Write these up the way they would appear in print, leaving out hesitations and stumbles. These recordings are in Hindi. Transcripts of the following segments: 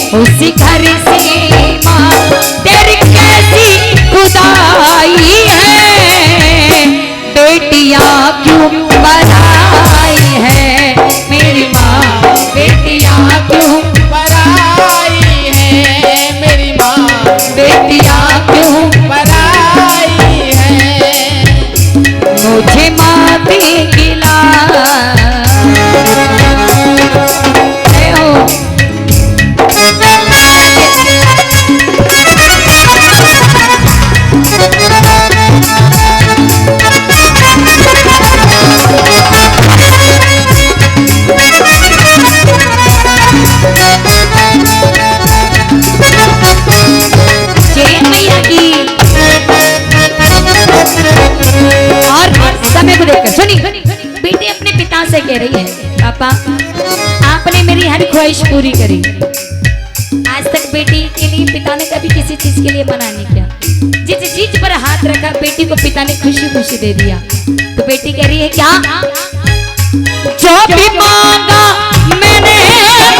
उसी घर से माँ तेरी कैसी खुदाई है, बेटियां क्यों पराई है मेरी माँ, बेटियां क्यों पराई है मेरी माँ, बेटियां क्यों पराई है। मुझे माफी गिला बेटी अपने पिता से कह रही है, पापा आपने मेरी हर ख्वाहिश पूरी करी। आज तक बेटी के लिए पिता ने कभी किसी चीज के लिए मना नहीं किया। जिस चीज पर हाथ रखा बेटी को पिता ने खुशी खुशी दे दिया। तो बेटी कह रही है क्या, जो भी मांगा मैंने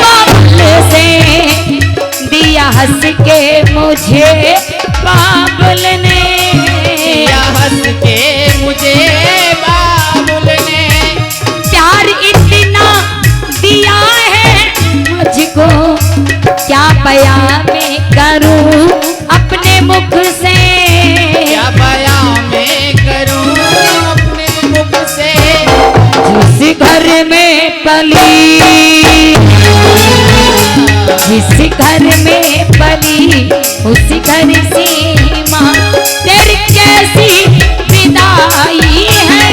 बाबुल से, दिया हंस के मुझे बाबुल ने, दिया हंस के मुझे बाबुल ने, प्यार इतना दिया है मुझको, क्या बयां में करूं अपने मुख से, क्या बयां में करूं अपने मुख से। जिस घर में पली, जिस घर में पली, उसी घर से माँ तेरी कैसी विदाई है,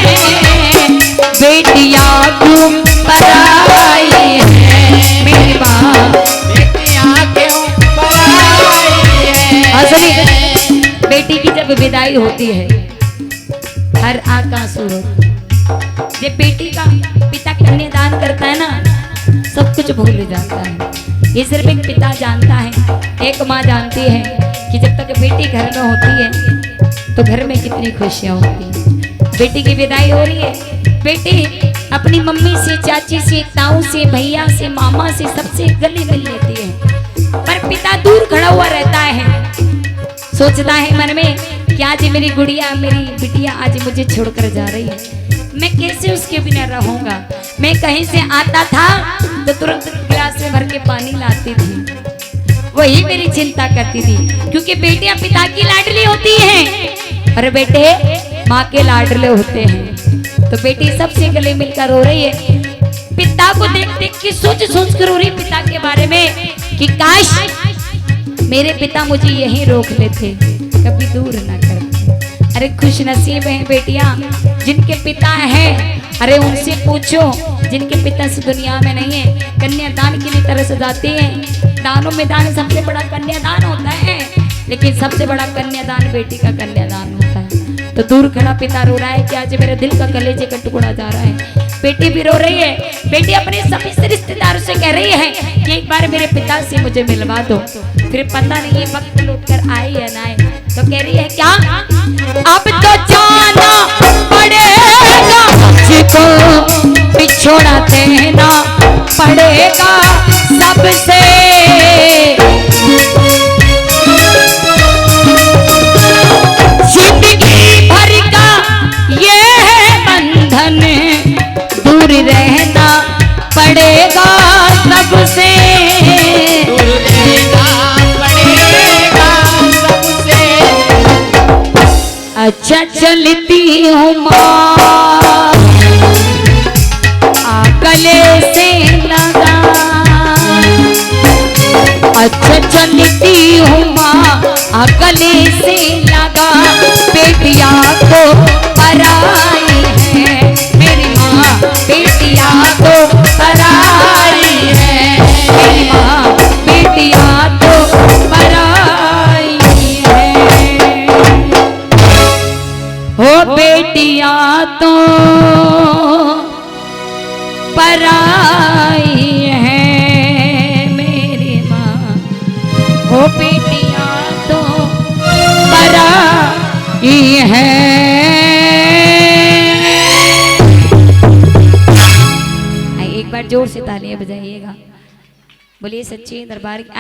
बेटियां क्यों पराई है मेरी माँ, बेटियां क्यों पराई है। बेटी की जब विदाई होती है हर आंख आंसू होती है। जब बेटी का पिता कन्यादान करता है ना, सब कुछ भूल जाता है। ये सिर्फ एक पिता जानता है, एक माँ जानती है कि जब तक बेटी घर में होती है तो घर में कितनी खुशियाँ होती हैं। बेटी की विदाई हो रही है, बेटी अपनी मम्मी से, चाची से, ताऊ से, भैया से, मामा से, सबसे गले मिल लेती है। पर पिता दूर खड़ा हुआ रहता है, सोचता है मन में कि आज मेरी गुड़िया, मेरी बिटिया आज मुझे छोड़कर जा रही है, मैं कैसे उसके बिना रहूंगा। मैं कहीं से आता था तो तुरंत गिलास में भर के पानी लाती थी, वही मेरी चिंता करती थी, क्योंकि बेटियां पिता की लाडली होती हैं और बेटे माँ के लाडले होते हैं। तो बेटी सबसे गले मिलकर रो रही है, पिता को देख देख के सोच सोच कर रो रही पिता के बारे में कि काश मेरे पिता मुझे यहीं रोक लेते, कभी दूर ना करते। अरे खुश नसीब है बेटियां जिनके पिता हैं, अरे उनसे पूछो जिनके पिता से दुनिया में नहीं है, कन्यादान के लिए तरस जाती हैं। दानों में दान सबसे बड़ा कन्यादान होता है, लेकिन सबसे बड़ा कन्यादान बेटी का कन्यादान होता है। तो दूर खड़ा पिता रो रहा है कि आज मेरे दिल का कलेजे का टुकड़ा जा रहा है। बेटी भी रो रही है, बेटी अपने सभी रिश्तेदारों से कह रही है कि एक बार मेरे पिता से मुझे मिलवा दो। फिर पता नहीं ये वक्त लौट कर आए या ना आए। तो कह रही है क्या, अब तो जाना पड़ेगा मुझको, बिछोड़ा देना पड़ेगा सबसे, जिंदगी भर का ये है बंधन, दूर रहना पड़ेगा सबसे, दूर रहना पड़ेगा सबसे। अच्छा चलती हूँ माँ गले से लगा, अच्छा चलती हूँ माँ गले से लगा, बेटिया को पराई है मेरी माँ, बेटिया को पराई है मेरी माँ, बेटिया को पराई है। हो बेटिया तो पराई है मेरी माँ, हो बेटिया तो पराई है। एक बार जोर से तालियां बजाइएगा, बोलिए सच्चे दरबार की।